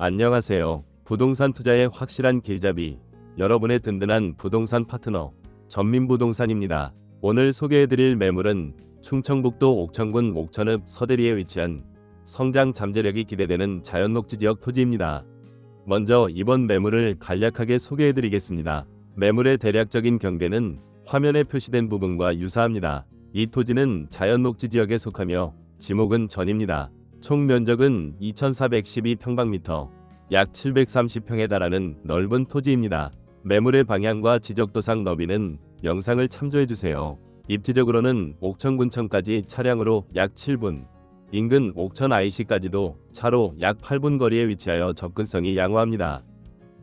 안녕하세요. 부동산 투자의 확실한 길잡이, 여러분의 든든한 부동산 파트너, 전민부동산입니다. 오늘 소개해드릴 매물은 충청북도 옥천군 옥천읍 서대리에 위치한 성장 잠재력이 기대되는 자연녹지 지역 토지입니다. 먼저 이번 매물을 간략하게 소개해드리겠습니다. 매물의 대략적인 경계는 화면에 표시된 부분과 유사합니다. 이 토지는 자연녹지 지역에 속하며 지목은 전입니다. 총 면적은 2412평방미터, 약 730평에 달하는 넓은 토지입니다. 매물의 방향과 지적도상 너비는 영상을 참조해주세요. 입지적으로는 옥천군청까지 차량으로 약 7분, 인근 옥천 IC까지도 차로 약 8분 거리에 위치하여 접근성이 양호합니다.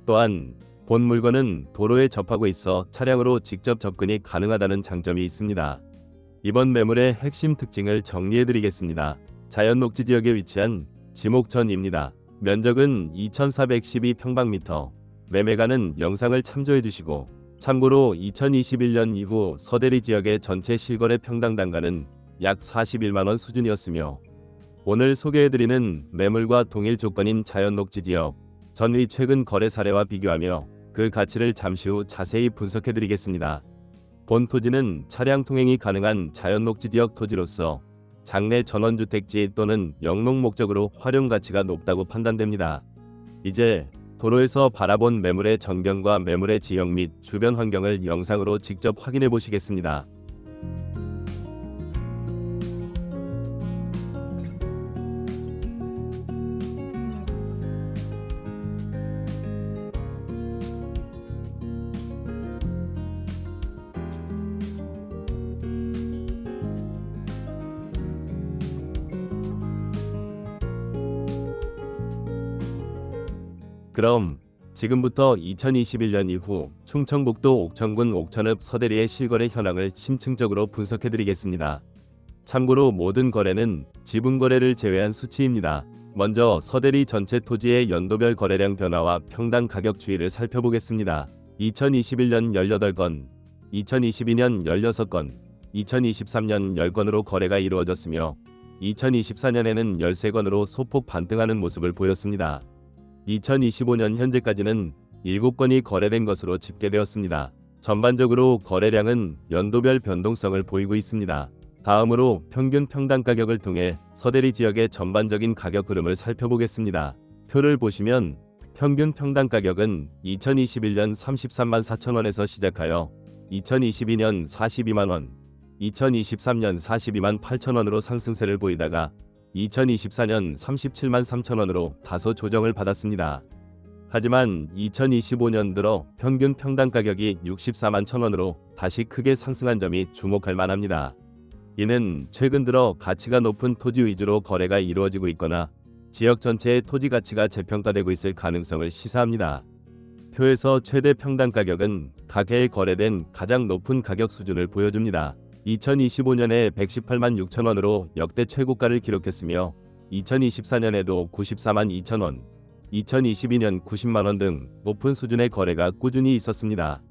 또한 본 물건은 도로에 접하고 있어 차량으로 직접 접근이 가능하다는 장점이 있습니다. 이번 매물의 핵심 특징을 정리해드리겠습니다. 자연녹지 지역에 위치한 지목전입니다. 면적은 2412평방미터, 매매가는 영상을 참조해주시고, 참고로 2021년 이후 서대리 지역의 전체 실거래 평당 단가는 약 41만원 수준이었으며, 오늘 소개해드리는 매물과 동일 조건인 자연녹지 지역 전의 최근 거래 사례와 비교하며 그 가치를 잠시 후 자세히 분석해드리겠습니다. 본 토지는 차량 통행이 가능한 자연녹지 지역 토지로서 장내 전원주택지 또는 영농 목적으로 활용 가치가 높다고 판단됩니다. 이제 도로에서 바라본 매물의 전경과 매물의 지형 및 주변 환경을 영상으로 직접 확인해 보시겠습니다. 그럼 지금부터 2021년 이후 충청북도 옥천군 옥천읍 서대리의 실거래 현황을 심층적으로 분석해드리겠습니다. 참고로 모든 거래는 지분거래를 제외한 수치입니다. 먼저 서대리 전체 토지의 연도별 거래량 변화와 평당 가격 추이를 살펴보겠습니다. 2021년 18건, 2022년 16건, 2023년 10건으로 거래가 이루어졌으며 2024년에는 13건으로 소폭 반등하는 모습을 보였습니다. 2025년 현재까지는 7건이 거래된 것으로 집계되었습니다. 전반적으로 거래량은 연도별 변동성을 보이고 있습니다. 다음으로 평균 평당 가격을 통해 서대리 지역의 전반적인 가격 흐름을 살펴보겠습니다. 표를 보시면 평균 평당 가격은 2021년 33만 4천원에서 시작하여 2022년 42만원, 2023년 42만 8천원으로 상승세를 보이다가 2024년 37만 3천원으로 다소 조정을 받았습니다. 하지만 2025년 들어 평균 평당 가격이 64만 1천원으로 다시 크게 상승한 점이 주목할 만합니다. 이는 최근 들어 가치가 높은 토지 위주로 거래가 이루어지고 있거나 지역 전체의 토지 가치가 재평가되고 있을 가능성을 시사합니다. 표에서 최대 평당 가격은 각 해에 거래된 가장 높은 가격 수준을 보여줍니다. 2025년에 118만 6천원으로 역대 최고가를 기록했으며 2024년에도 94만 2천원, 2022년 90만원 등 높은 수준의 거래가 꾸준히 있었습니다.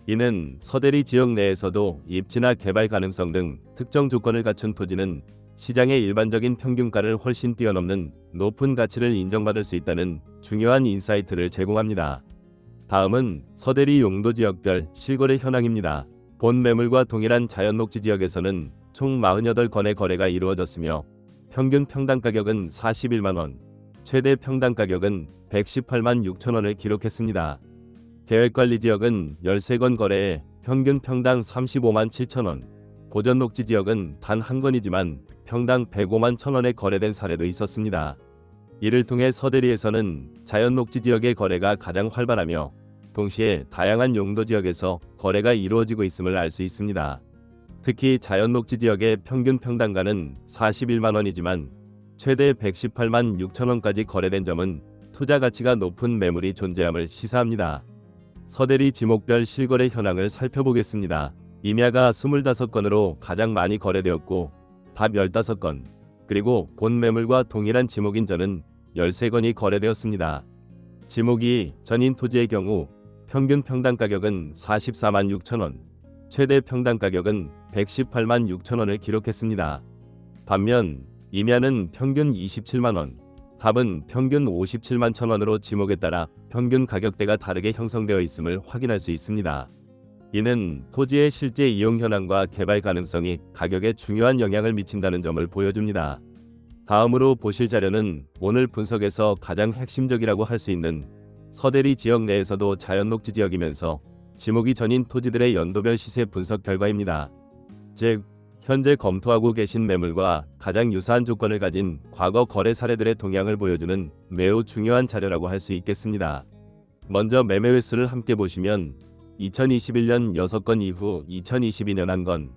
이는 서대리 지역 내에서도 입지나 개발 가능성 등 특정 조건을 갖춘 토지는 시장의 일반적인 평균가를 훨씬 뛰어넘는 높은 가치를 인정받을 수 있다는 중요한 인사이트를 제공합니다. 다음은 서대리 용도 지역별 실거래 현황입니다. 본 매물과 동일한 자연녹지 지역에서는 총 48건의 거래가 이루어졌으며 평균 평당 가격은 41만원, 최대 평당 가격은 118만 6천원을 기록했습니다. 계획관리 지역은 13건 거래에 평균 평당 35만 7천원, 보전녹지 지역은 단 한 건이지만 평당 105만 1천원에 거래된 사례도 있었습니다. 이를 통해 서대리에서는 자연녹지 지역의 거래가 가장 활발하며 동시에 다양한 용도 지역에서 거래가 이루어지고 있음을 알 수 있습니다. 특히 자연녹지 지역의 평균 평당가는 41만원이지만 최대 118만 6천원까지 거래된 점은 투자 가치가 높은 매물이 존재함을 시사합니다. 서대리 지목별 실거래 현황을 살펴보겠습니다. 임야가 25건으로 가장 많이 거래되었고 답 15건, 그리고 본 매물과 동일한 지목인 전은 13건이 거래되었습니다. 지목이 전인 토지의 경우 평균 평당 가격은 44만 6천원, 최대 평당 가격은 118만 6천원을 기록했습니다. 반면 임야는 평균 27만원, 답은 평균 57만 천원으로 지목에 따라 평균 가격대가 다르게 형성되어 있음을 확인할 수 있습니다. 이는 토지의 실제 이용 현황과 개발 가능성이 가격에 중요한 영향을 미친다는 점을 보여줍니다. 다음으로 보실 자료는 오늘 분석에서 가장 핵심적이라고 할 수 있는 서대리 지역 내에서도 자연녹지 지역이면서 지목이 전인 토지들의 연도별 시세 분석 결과입니다. 즉, 현재 검토하고 계신 매물과 가장 유사한 조건을 가진 과거 거래 사례들의 동향을 보여주는 매우 중요한 자료라고 할 수 있겠습니다. 먼저 매매 횟수를 함께 보시면 2021년 6건 이후 2022년 1건,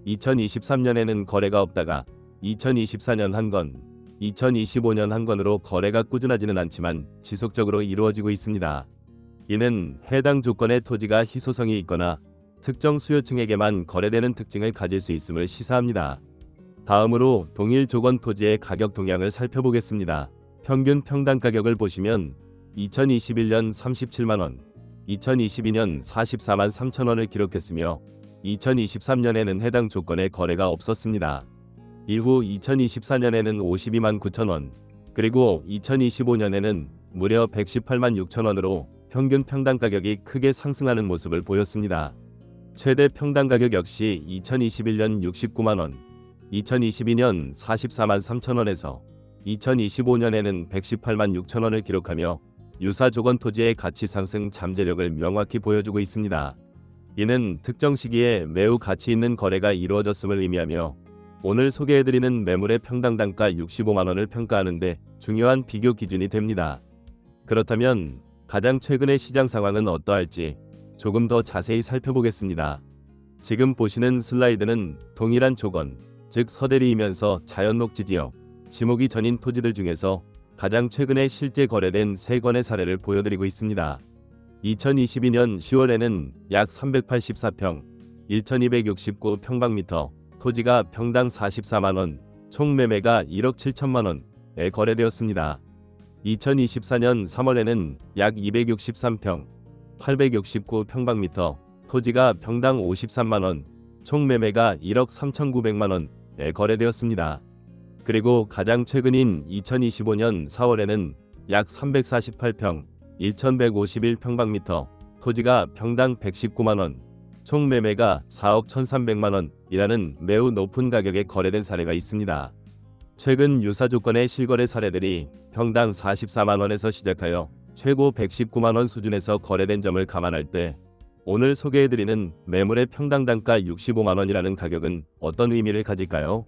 2023년에는 거래가 없다가 2024년 1건, 2025년 1건으로 거래가 꾸준하지는 않지만 지속적으로 이루어지고 있습니다. 이는 해당 조건의 토지가 희소성이 있거나 특정 수요층에게만 거래되는 특징을 가질 수 있음을 시사합니다. 다음으로 동일 조건 토지의 가격 동향을 살펴보겠습니다. 평균 평당 가격을 보시면 2021년 37만원, 2022년 44만 3천원을 기록했으며 2023년에는 해당 조건의 거래가 없었습니다. 이후 2024년에는 52만 9천원, 그리고 2025년에는 무려 118만 6천원으로 평균 평당 가격이 크게 상승하는 모습을 보였습니다. 최대 평당 가격 역시 2021년 69만원, 2022년 44만 3천원에서 2025년에는 118만 6천원을 기록하며 유사 조건 토지의 가치 상승 잠재력을 명확히 보여주고 있습니다. 이는 특정 시기에 매우 가치 있는 거래가 이루어졌음을 의미하며 오늘 소개해드리는 매물의 평당 단가 65만원을 평가하는데 중요한 비교 기준이 됩니다. 그렇다면 가장 최근의 시장 상황은 어떠할지 조금 더 자세히 살펴보겠습니다. 지금 보시는 슬라이드는 동일한 조건, 즉 서대리이면서 자연녹지 지역, 지목이 전인 토지들 중에서 가장 최근에 실제 거래된 3건의 사례를 보여드리고 있습니다. 2022년 10월에는 약 384평, 1269평방미터, 토지가 평당 44만원, 총 매매가 1억 7천만원에 거래되었습니다. 2024년 3월에는 약 263평, 869평방미터, 토지가 평당 53만원, 총 매매가 1억 3,900만원에 거래되었습니다. 그리고 가장 최근인 2025년 4월에는 약 348평, 1,151평방미터, 토지가 평당 119만원, 총 매매가 4억 1,300만원이라는 매우 높은 가격에 거래된 사례가 있습니다. 최근 유사 조건의 실거래 사례들이 평당 44만원에서 시작하여 최고 119만원 수준에서 거래된 점을 감안할 때 오늘 소개해드리는 매물의 평당 단가 65만원이라는 가격은 어떤 의미를 가질까요?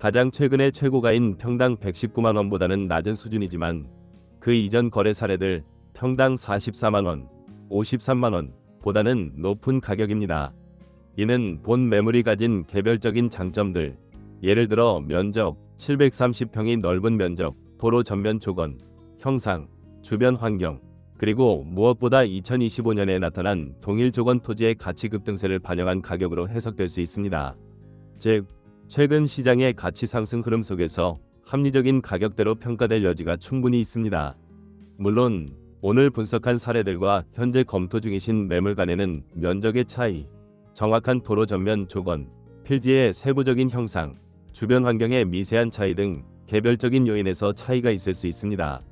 가장 최근의 최고가인 평당 119만원보다는 낮은 수준이지만 그 이전 거래 사례들 평당 44만원, 53만원 보다는 높은 가격입니다. 이는 본 매물이 가진 개별적인 장점들, 예를 들어 면적, 730평이 넓은 면적, 도로 전면 조건, 형상, 주변 환경, 그리고 무엇보다 2025년에 나타난 동일 조건 토지의 가치 급등세를 반영한 가격으로 해석될 수 있습니다. 즉, 최근 시장의 가치 상승 흐름 속에서 합리적인 가격대로 평가될 여지가 충분히 있습니다. 물론 오늘 분석한 사례들과 현재 검토 중이신 매물 간에는 면적의 차이, 정확한 도로 전면 조건, 필지의 세부적인 형상, 주변 환경의 미세한 차이 등 개별적인 요인에서 차이가 있을 수 있습니다.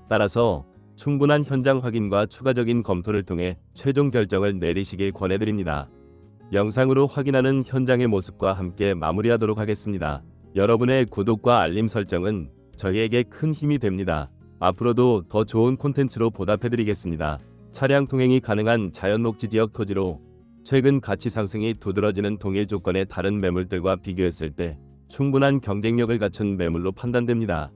따라서 충분한 현장 확인과 추가적인 검토를 통해 최종 결정을 내리시길 권해드립니다. 영상으로 확인하는 현장의 모습과 함께 마무리하도록 하겠습니다. 여러분의 구독과 알림 설정은 저희에게 큰 힘이 됩니다. 앞으로도 더 좋은 콘텐츠로 보답해드리겠습니다. 차량 통행이 가능한 자연녹지 지역 토지로 최근 가치 상승이 두드러지는 동일 조건의 다른 매물들과 비교했을 때 충분한 경쟁력을 갖춘 매물로 판단됩니다.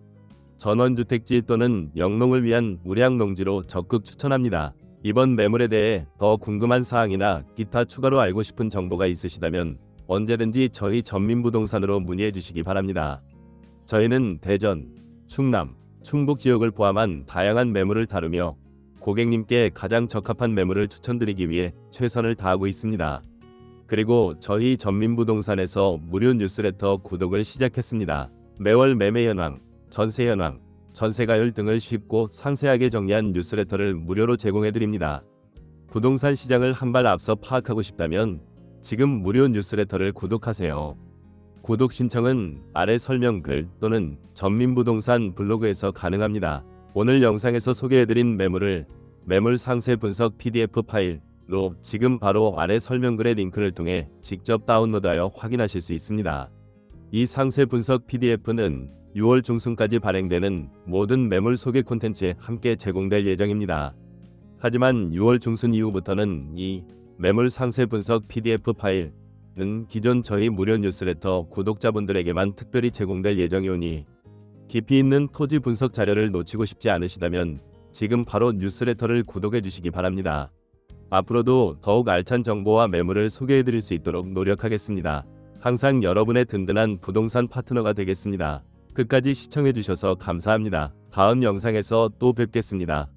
전원주택지 또는 영농을 위한 우량 농지로 적극 추천합니다. 이번 매물에 대해 더 궁금한 사항이나 기타 추가로 알고 싶은 정보가 있으시다면 언제든지 저희 전민부동산으로 문의해 주시기 바랍니다. 저희는 대전, 충남, 충북 지역을 포함한 다양한 매물을 다루며 고객님께 가장 적합한 매물을 추천드리기 위해 최선을 다하고 있습니다. 그리고 저희 전민부동산에서 무료 뉴스레터 구독을 시작했습니다. 매월 매매 현황, 전세 현황, 전세가율 등을 쉽고 상세하게 정리한 뉴스레터를 무료로 제공해드립니다. 부동산 시장을 한 발 앞서 파악하고 싶다면 지금 무료 뉴스레터를 구독하세요. 구독 신청은 아래 설명글 또는 전민부동산 블로그에서 가능합니다. 오늘 영상에서 소개해드린 매물을 매물 상세 분석 PDF 파일로 지금 바로 아래 설명글의 링크를 통해 직접 다운로드하여 확인하실 수 있습니다. 이 상세 분석 PDF는 6월 중순까지 발행되는 모든 매물 소개 콘텐츠에 함께 제공될 예정입니다. 하지만 6월 중순 이후부터는 이 매물 상세 분석 PDF 파일은 기존 저희 무료 뉴스레터 구독자분들에게만 특별히 제공될 예정이오니 깊이 있는 토지 분석 자료를 놓치고 싶지 않으시다면 지금 바로 뉴스레터를 구독해 주시기 바랍니다. 앞으로도 더욱 알찬 정보와 매물을 소개해 드릴 수 있도록 노력하겠습니다. 항상 여러분의 든든한 부동산 파트너가 되겠습니다. 끝까지 시청해 주셔서 감사합니다. 다음 영상에서 또 뵙겠습니다.